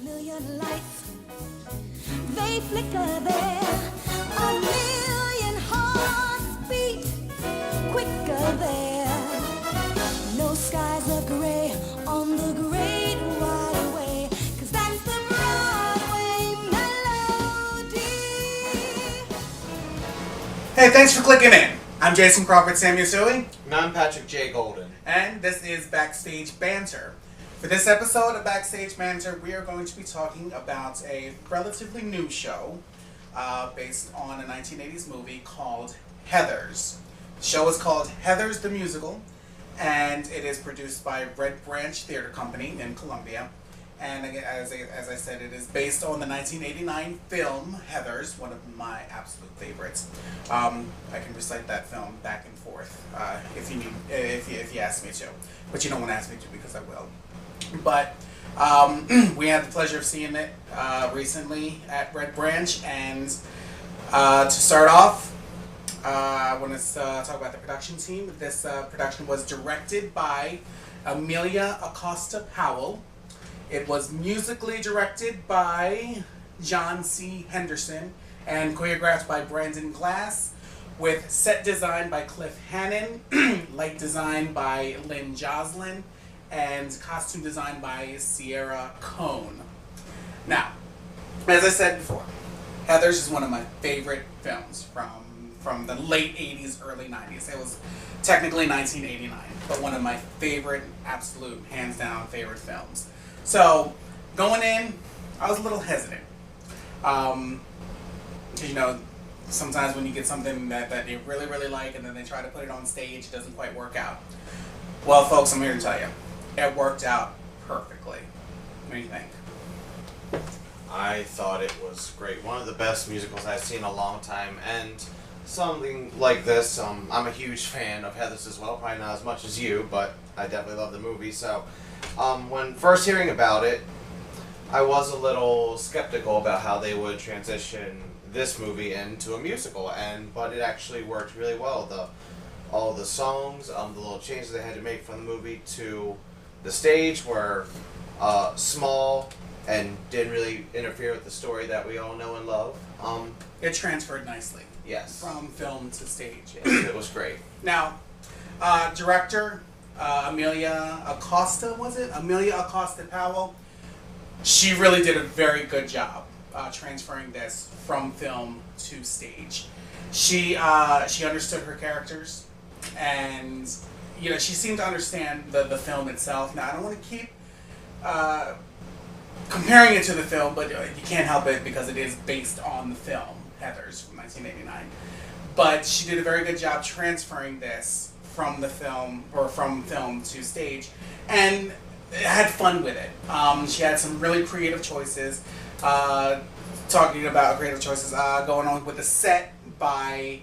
million lights, they flicker there. A million hearts beat quicker there. No skies are gray on the great wide way, 'cause that's the Broadway melody. Hey, thanks for clicking in. I'm Jason Crawford Samios-Uy. And I'm Patrick J. Golden. And this is Backstage Banter. For this episode of Backstage Banter, we are going to be talking about a relatively new show based on a 1980s movie called Heathers. The show is called Heathers the Musical, and it is produced by Red Branch Theater Company in Columbia. And again, as I said, it is based on the 1989 film Heathers, one of my absolute favorites. I can recite that film back and forth if you ask me to, but you don't want to ask me to because I will. But we had the pleasure of seeing it recently at Red Branch, and to start off, I want to talk about the production team. This production was directed by Amelia Acosta Powell. It was musically directed by John C. Henderson and choreographed by Brandon Glass, with set design by Cliff Hannon, light design by Lynn Joslin, and costume design by Sierra Cohn. Now, as I said before, Heathers is one of my favorite films from the late 80s, early 90s. It was technically 1989, but one of my favorite, absolute, hands down favorite films. So, going in, I was a little hesitant. Because, you know, sometimes when you get something that you really, really like and then they try to put it on stage, it doesn't quite work out. Well, folks, I'm here to tell you, it worked out perfectly. What do you think? I thought it was great. One of the best musicals I've seen in a long time, and something like this, I'm a huge fan of Heathers as well. Probably not as much as you, but I definitely love the movie. So, when first hearing about it, I was a little skeptical about how they would transition this movie into a musical, but it actually worked really well. All the songs, the little changes they had to make from the movie to the stage were small and didn't really interfere with the story that we all know and love. It transferred nicely. Yes. From film to stage. It was great. Now, director Amelia Acosta, was it? Amelia Acosta Powell. She really did a very good job transferring this from film to stage. She understood her characters, and you know, she seemed to understand the film itself. Now, I don't want to keep comparing it to the film, but you can't help it because it is based on the film Heathers from 1989. But she did a very good job transferring this from the film, or from film to stage, and had fun with it. She had some really creative choices. Talking about creative choices, going on with the set by,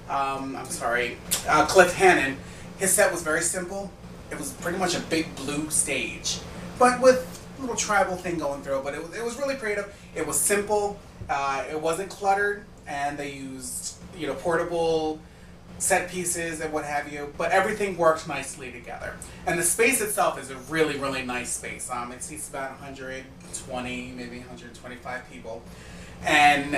Cliff Hannon. His set was very simple. It was pretty much a big blue stage, but with a little tribal thing going through it. But it was really creative. It was simple. It wasn't cluttered, and they used, you know, portable set pieces and what have you, but everything worked nicely together. And the space itself is a really, really nice space. It seats about 120, maybe 125 people. And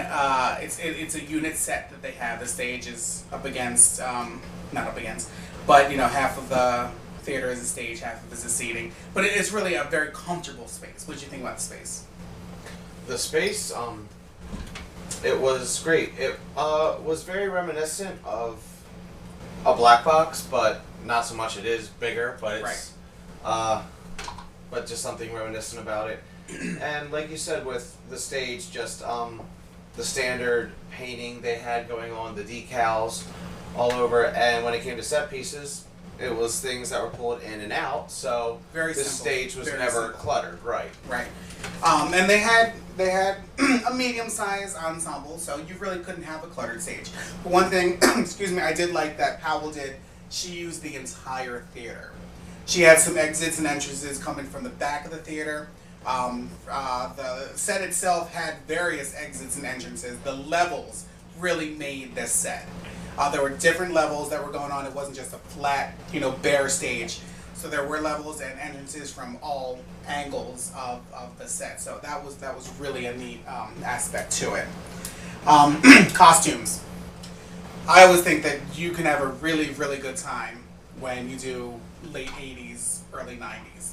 it's a unit set that they have. The stage is up against, not up against, but you know, half of the theater is a stage, half of it is a seating. But it's really a very comfortable space. What did you think about the space? The space, it was great. It was very reminiscent of a black box, but not so much. It is bigger, but it's but just something reminiscent about it. And like you said, with the stage, just the standard painting they had going on, the decals all over, and when it came to set pieces, it was things that were pulled in and out. So very the simple. stage was very never simple. cluttered, right? Right. And they had a medium-sized ensemble, so you really couldn't have a cluttered stage. But one thing, excuse me, I did like that Powell did. She used the entire theater. She had some exits and entrances coming from the back of the theater. The set itself had various exits and entrances. The levels really made this set. There were different levels that were going on. It wasn't just a flat, you know, bare stage. So there were levels and entrances from all angles of the set. So that was really a neat aspect to it. Costumes. I always think that you can have a really, really good time when you do late 80s, early 90s.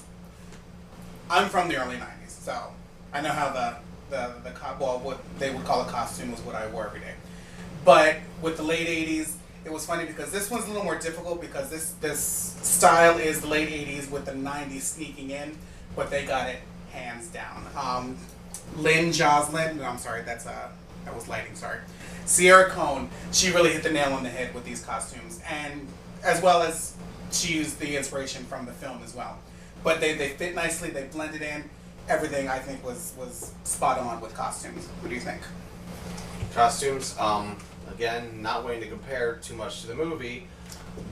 I'm from the early 90s, so I know how what they would call a costume was what I wore every day. But with the late 80s, it was funny because this one's a little more difficult because this style is the late 80s with the 90s sneaking in, but they got it hands down. Lynn Joslin, no, I'm sorry, that was lighting, sorry. Sierra Cohn, she really hit the nail on the head with these costumes, and as well as she used the inspiration from the film as well. But they fit nicely, they blended in. Everything I think was spot on with costumes. What do you think? Costumes, again, not wanting to compare too much to the movie,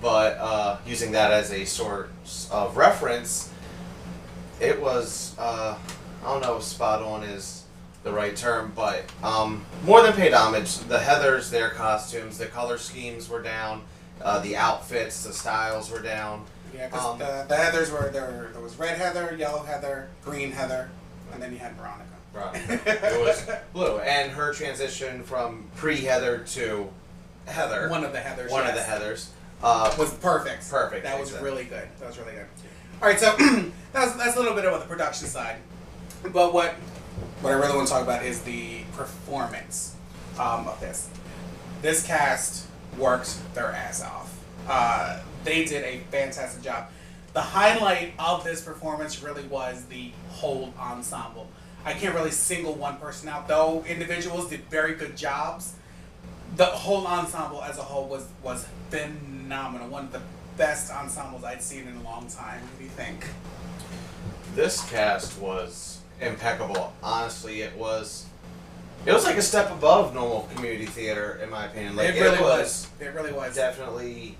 but using that as a source of reference, it was, I don't know if spot on is the right term, but more than paid homage. The Heathers, their costumes, the color schemes were down, the outfits, the styles were down. Yeah, because the Heathers were there was red Heather, yellow Heather, green Heather, and then you had Veronica. Right. It was blue, and her transition from pre-Heather to Heather. One of the Heathers. One yes. of the Heathers was perfect. Perfect. That was exactly. really good. That was really good. All right, so that's a little bit about the production side, but what I really want to talk about is the performance of this. This cast worked their ass off. They did a fantastic job. The highlight of this performance really was the whole ensemble. I can't really single one person out, though individuals did very good jobs. The whole ensemble as a whole was phenomenal. One of the best ensembles I'd seen in a long time. What do you think? This cast was impeccable. Honestly, it was like a step above normal community theater, in my opinion. Like, it really was. It really was. Definitely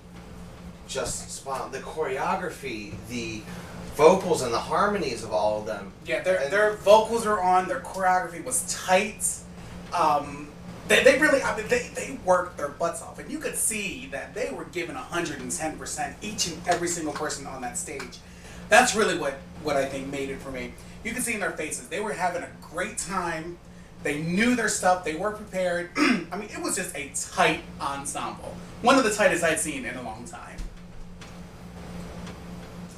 just spot on. The choreography, the vocals and the harmonies of all of them. Yeah, their vocals were on. Their choreography was tight. They really, they worked their butts off, and you could see that they were giving 110% each and every single person on that stage. That's really what I think made it for me. You could see in their faces they were having a great time. They knew their stuff. They were prepared. I mean, it was just a tight ensemble. One of the tightest I'd seen in a long time.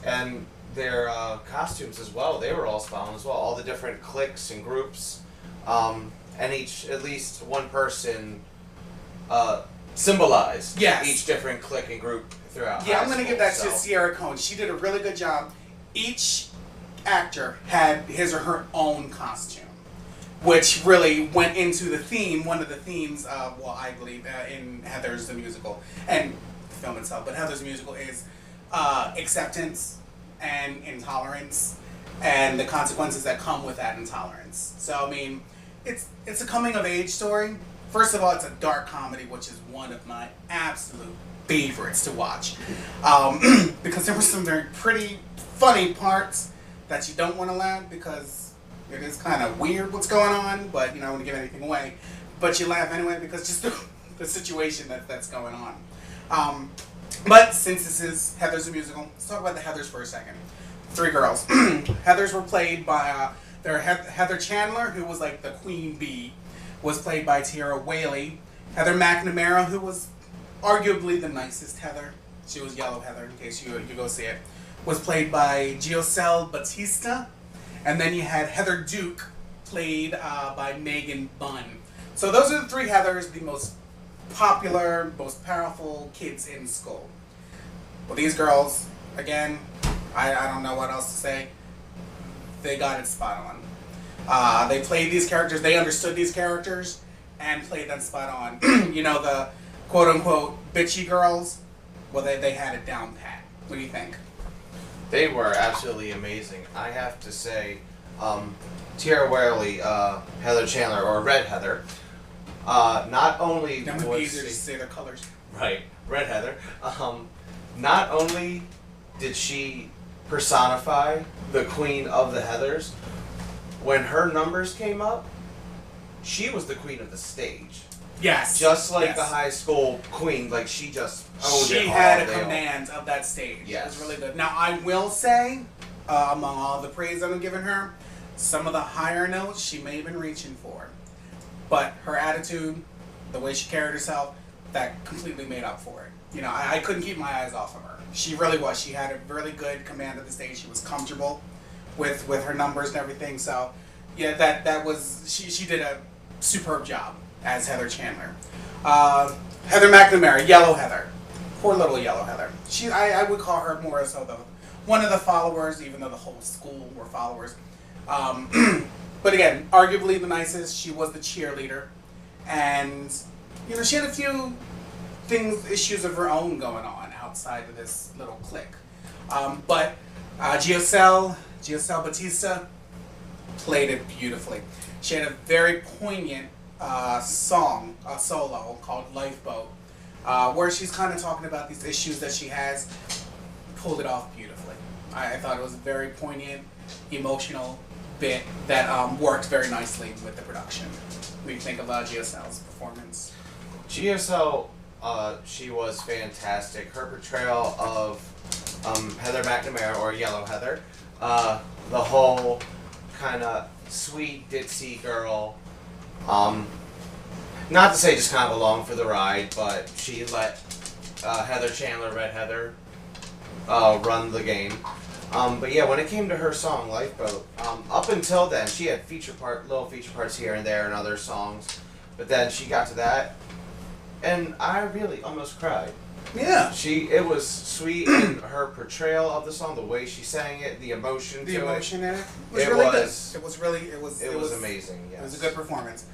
And their costumes as well, they were all spot on as well. All the different cliques and groups, and at least one person symbolized each different clique and group throughout. Yeah, I'm going to give that to Sierra Cohn. She did a really good job. Each actor had his or her own costume, which really went into the theme, one of the themes of, well, I believe, in Heathers the musical, and the film itself, but Heathers the musical is acceptance and intolerance, and the consequences that come with that intolerance. So, I mean, it's a coming-of-age story. First of all, it's a dark comedy, which is one of my absolute favorites to watch, because there were some very pretty funny parts that you don't want to laugh because it is kind of weird what's going on, but you know, I don't want to give anything away. But you laugh anyway because just the situation that's going on. But since this is Heathers the musical, let's talk about the Heathers for a second. 3 girls. Heathers were played by Heather Chandler, who was like the queen bee, was played by Tiara Whaley. Heather McNamara, who was arguably the nicest Heather, she was Yellow Heather in case you go see it, was played by Gioselle Batista. And then you had Heather Duke, played by Megan Bunn. So those are the 3 Heathers, the most popular, most powerful kids in school. Well, these girls, again, I don't know what else to say. They got it spot on. They played these characters, they understood these characters, and played them spot on. You know, the quote-unquote bitchy girls, well, they had it down pat. What do you think? They were absolutely amazing. I have to say, Tiara Whaley, Heather Chandler, or Red Heather, not only That would be easier to say their colors. Right, Red Heather. Not only did she personify the queen of the Heathers, when her numbers came up, she was the queen of the stage. Yes. Just like yes. the high school queen, like she just owned She it all had a day command of that stage. Yes. It was really good. Now, I will say, among all the praise that I'm giving her, some of the higher notes she may have been reaching for. But her attitude, the way she carried herself, that completely made up for it. You know, I couldn't keep my eyes off of her. She really was. She had a really good command of the stage. She was comfortable with her numbers and everything. So, yeah, that was, she did a superb job as Heather Chandler. Heather McNamara, Yellow Heather. Poor little Yellow Heather. I would call her more so one of the followers, even though the whole school were followers. But again, arguably the nicest. She was the cheerleader. And, you know, she had a few issues of her own going on outside of this little clique. But Giselle Batista played it beautifully. She had a very poignant song, a solo called Lifeboat, where she's kind of talking about these issues that she has. Pulled it off beautifully. I thought it was a very poignant, emotional bit that worked very nicely with the production. What do you think about Giselle's performance? GSL, she was fantastic. Her portrayal of Heather McNamara, or Yellow Heather, the whole kind of sweet, ditzy girl, not to say just kind of along for the ride, but she let Heather Chandler, Red Heather, run the game. But yeah, when it came to her song, Lifeboat, up until then, she had little feature parts here and there in other songs, but then she got to that, and I really almost cried. Yeah. It was sweet in her portrayal of the song, the way she sang it, the emotion The to emotion in it. It Really was- good. It was amazing, yes. It was a good performance.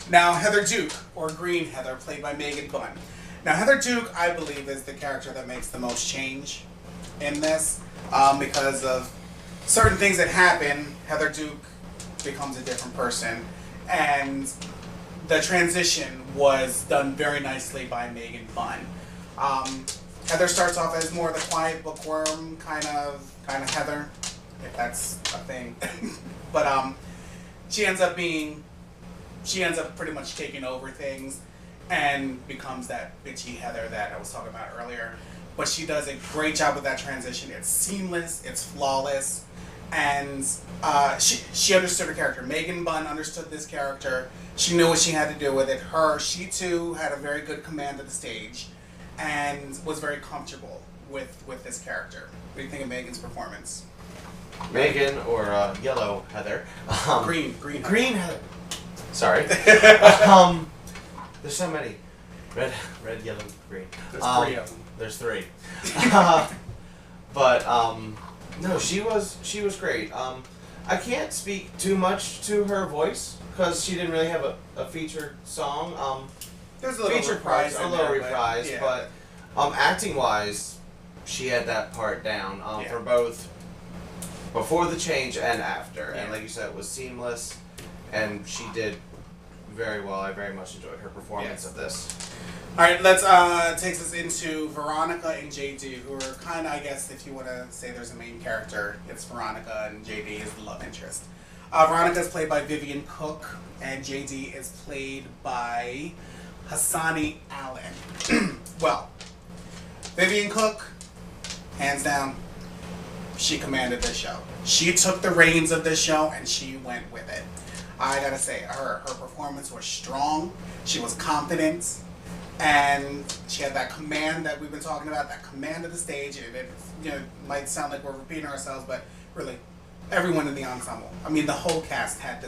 Now, Heather Duke, or Green Heather, played by Megan Bunn. Now, Heather Duke, I believe, is the character that makes the most change in this, because of certain things that happen. Heather Duke becomes a different person, and the transition was done very nicely by Megan Bunn. Heather starts off as more of the quiet bookworm kind of Heather, if that's a thing. But she ends up pretty much taking over things and becomes that bitchy Heather that I was talking about earlier. But she does a great job with that transition. It's seamless, it's flawless, and she understood her character. Megan Bunn understood this character. She knew what she had to do with it. She too had a very good command of the stage, and was very comfortable with this character. What do you think of Megan's performance? Megan, or Yellow Heather. Green Heather. Sorry. There's so many. Red, yellow, green. There's 3 of them. There's 3. But no, she was great. I can't speak too much to her voice because she didn't really have a featured song. There's a little featured reprise parts, a in little there, reprise, yeah. but acting wise, she had that part down Yeah. for both before the change and after. Yeah. And like you said, it was seamless, and she did very well. I very much enjoyed her performance Yes. of this. All right, let's takes us into Veronica and JD, who are kind of, I guess, if you want to say there's a main character, it's Veronica, and JD is the love interest. Veronica is played by Vivian Cook, and JD is played by Hassani Allen. Well, Vivian Cook, hands down, she commanded this show. She took the reins of this show and she went with it. I gotta say, her performance was strong. She was confident, and she had that command that we've been talking about, that command of the stage. And it might sound like we're repeating ourselves, but really, everyone in the ensemble, I mean, the whole cast had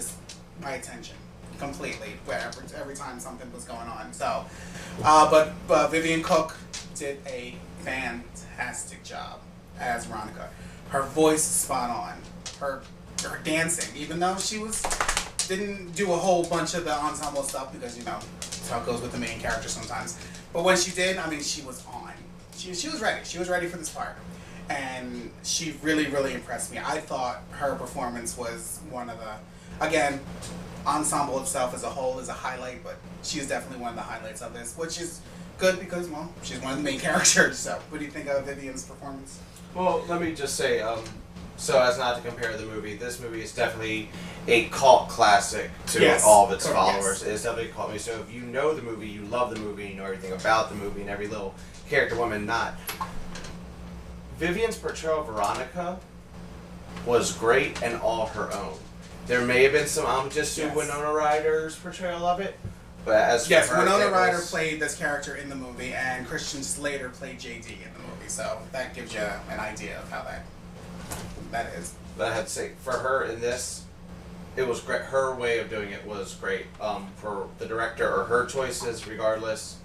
my attention completely every time something was going on. So, but Vivian Cook did a fantastic job as Veronica. Her voice is spot on. Her dancing, even though she didn't do a whole bunch of the ensemble stuff, because that's how it goes with the main character sometimes. But when she did, I mean, she was on. She was ready. She was ready for this part, and she really, really impressed me. I thought her performance was one of the, again, ensemble itself as a whole is a highlight, but she's definitely one of the highlights of this, which is good because, well, she's one of the main characters. So, what do you think of Vivian's performance? Well, let me just say, so as not to compare the movie, this movie is definitely a cult classic to Yes. all of its Yes. followers. It's definitely a cult movie. So if you know the movie, you love the movie, you know everything about the movie and every little character, woman, not. Vivian's portrayal of Veronica was great and all her own. There may have been some homage to Yes. Winona Ryder's portrayal of it, but as for Yes, her, Winona it Ryder was- played this character in the movie, and Christian Slater played JD in the movie. So that gives you an idea of how that is. But I had to say, for her in this, it was great. Her way of doing it was great. For the director or her choices, regardless,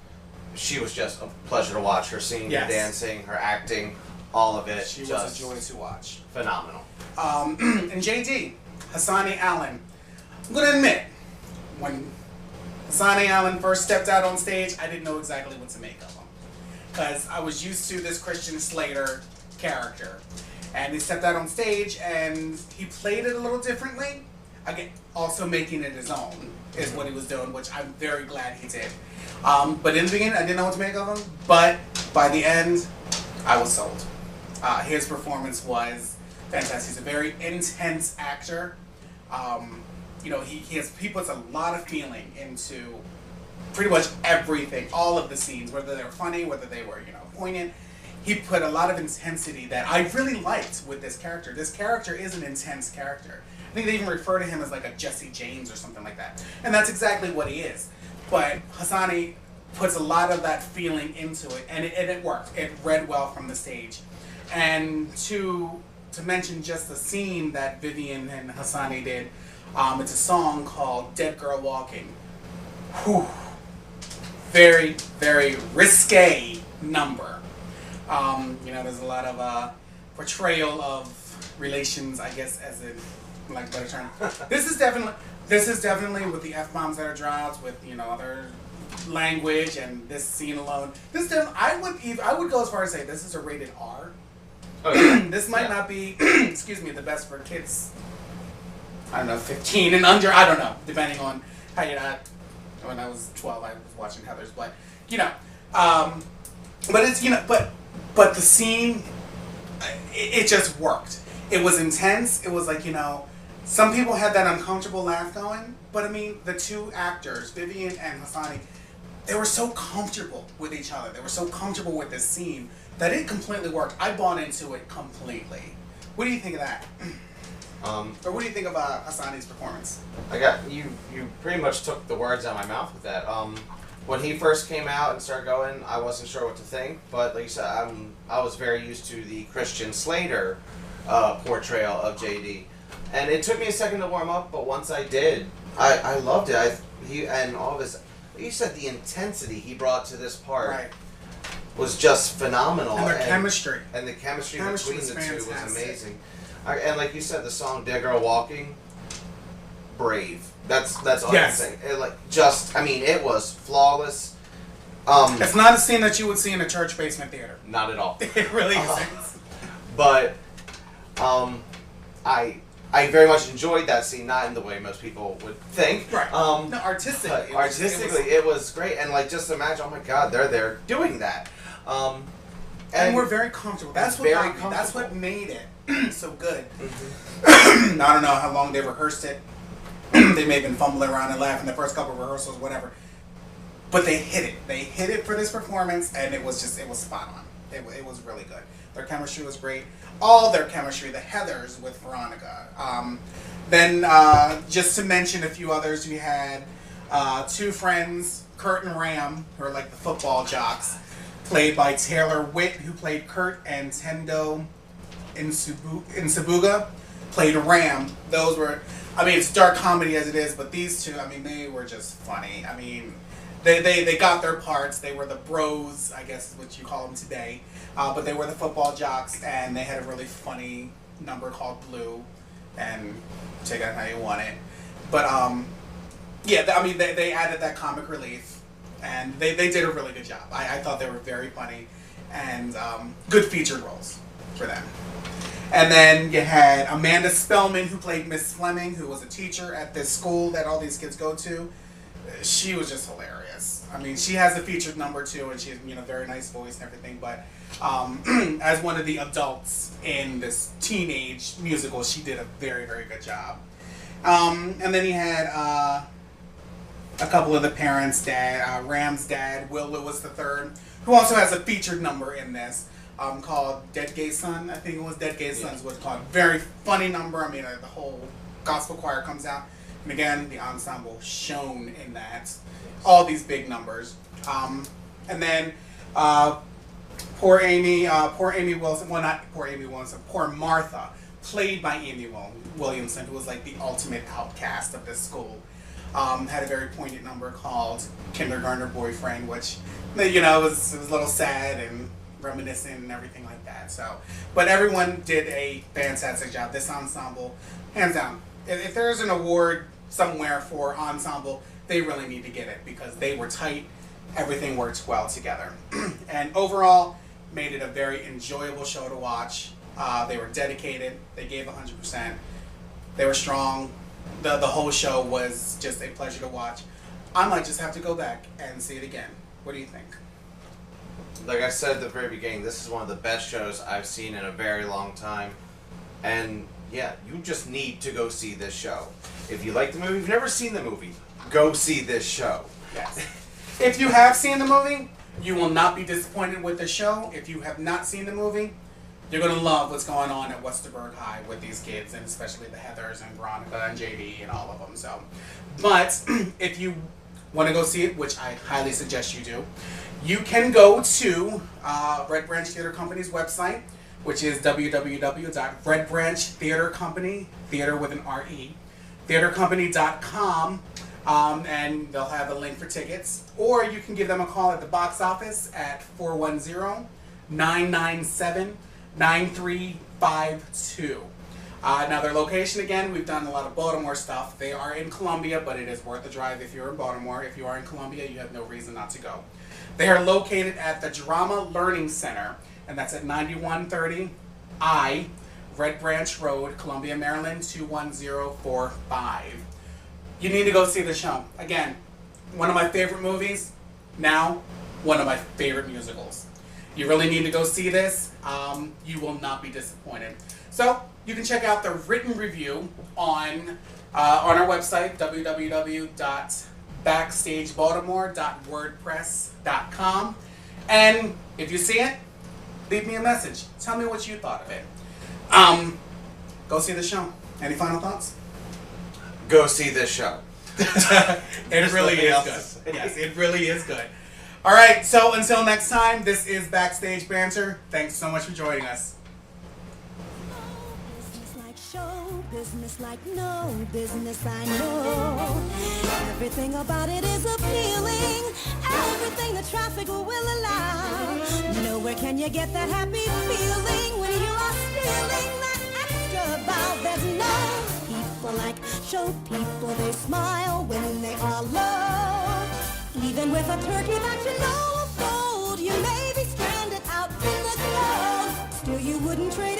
she was just a pleasure to watch. Her singing, Yes. her dancing, her acting, all of it. She just was a joy to watch. phenomenal. And JD, Hassani Allen. I'm gonna admit, when Hassani Allen first stepped out on stage, I didn't know exactly what to make of him, because I was used to this Christian Slater character, and he stepped out on stage and he played it a little differently. Again, also making it his own is what he was doing, which I'm very glad he did. But in the beginning, I didn't know what to make of him. But by the end, I was sold. His performance was fantastic. He's a very intense actor. He puts a lot of feeling into pretty much everything, all of the scenes, whether they were funny, whether they were poignant. He put a lot of intensity that I really liked with this character. This character is an intense character. I think they even refer to him as like a Jesse James or something like that. And that's exactly what he is. But Hassani puts a lot of that feeling into it, and it worked. It read well from the stage. And to mention just the scene that Vivian and Hassani did, it's a song called Dead Girl Walking. Whew. Very, very risque number. There's a lot of portrayal of relations, I guess, as in like a better term. This is definitely with the F-bombs that are dropped, with other language, and this scene alone. I would go as far as say this is a rated R. Okay. This might not be, excuse me, the best for kids. I don't know, 15 and under. I don't know, depending on how you. When I was 12, I was watching Heathers, but but it's but the scene, it just worked. It was intense. It was like some people had that uncomfortable laugh going, but I mean the two actors, Vivian and Hassani, they were so comfortable with each other. They were so comfortable with this scene that it completely worked. I bought into it completely. What do you think of that? Or what do you think about Hassani's performance? You pretty much took the words out of my mouth with that. When he first came out and started going, I wasn't sure what to think, but like you said, I was very used to the Christian Slater portrayal of JD, and it took me a second to warm up, but once I did, I loved it. He and all of his, you said the intensity he brought to this part. Right. Was just phenomenal. And their chemistry. And the chemistry Chemistry between was the two was fantastic. amazing. And like you said, the song "Dead Girl Walking," brave. That's all Yes. I can say. It was flawless. It's not a scene that you would see in a church basement theater. Not at all. It really isn't. But I very much enjoyed that scene, not in the way most people would think. Right. No, Artistically. it was great, and like just imagine, oh my God, they're there doing that. And we're very comfortable. That's what very got me. That's what comfortable. made it so good. I don't know how long they rehearsed it. They may have been fumbling around and laughing the first couple of rehearsals, whatever. But they hit it. They hit it for this performance, and it was spot on. It was really good. Their chemistry was great. All their chemistry, the Heathers with Veronica. Then, just to mention a few others, we had two friends, Kurt and Ram, who are like the football jocks, played by Taylor Witt, who played Kurt, and Tendo Insabuga played Ram. Those were, it's dark comedy as it is, but these two, they were just funny. They got their parts. They were the bros, I guess is what you call them today. But they were the football jocks, and they had a really funny number called Blue, and take it how you want it. But, they added that comic relief, and they did a really good job. I thought they were very funny, and good featured roles for them. And then you had Amanda Spellman, who played Miss Fleming, who was a teacher at this school that all these kids go to. She was just hilarious. She has a featured number too, and she has very nice voice and everything. But as one of the adults in this teenage musical, she did a very, very good job. And then he had a couple of the parents' dad, Ram's dad, Will Lewis III, who also has a featured number in this called Dead Gay Son. I think it was Dead Gay Son is what it's called. Very funny number. I mean, the whole gospel choir comes out. And again, the ensemble shown in that. All these big numbers. And then poor Amy Wilson, well, not poor Amy Wilson, poor Martha, played by Amy Williamson, who was like the ultimate outcast of this school. Had a very poignant number called Kindergartner Boyfriend, which, you know, it was a little sad and reminiscent and everything like that. So, but everyone did a fantastic job. This ensemble, hands down, if there's an award somewhere for ensemble, they really need to get it because they were tight. Everything worked well together. And overall, made it a very enjoyable show to watch. They were dedicated. They gave 100%. They were strong. The whole show was just a pleasure to watch. I might just have to go back and see it again. What do you think? Like I said at the very beginning, this is one of the best shows I've seen in a very long time. And yeah, you just need to go see this show. If you like the movie, if you've never seen the movie, go see this show. Yes. If you have seen the movie, you will not be disappointed with the show. If you have not seen the movie, you're going to love what's going on at Westerberg High with these kids, and especially the Heathers and Veronica and JD and all of them. So, but if you want to go see it, which I highly suggest you do, you can go to Red Branch Theater Company's website, which is www.redbranchtheatercompany, theater with an R-E, theatercompany.com, and they'll have a link for tickets. Or you can give them a call at the box office at 410-997-9352. Now their location, again, we've done a lot of Baltimore stuff. They are in Columbia, but it is worth the drive if you're in Baltimore. If you are in Columbia, you have no reason not to go. They are located at the Drama Learning Center, and that's at 9130 I Red Branch Road, Columbia, Maryland, 21045. You need to go see the show. Again, one of my favorite movies, now one of my favorite musicals. You really need to go see this. You will not be disappointed. So you can check out the written review on our website, www.backstagebaltimore.wordpress.com. And if you see it, leave me a message. Tell me what you thought of it. Go see the show. Any final thoughts? Go see this show. It really is good. Yes, it really is good. All right, so until next time, this is Backstage Banter. Thanks so much for joining us. Business like show, business like no business, I know. Everything about it is appealing. Everything the traffic will allow. Nowhere can you get that happy feeling when you are stealing that extra bow. There's no people like show people. They smile when they are low. Even with a turkey that you know will fold, you may be stranded out in the cold. Still you wouldn't trade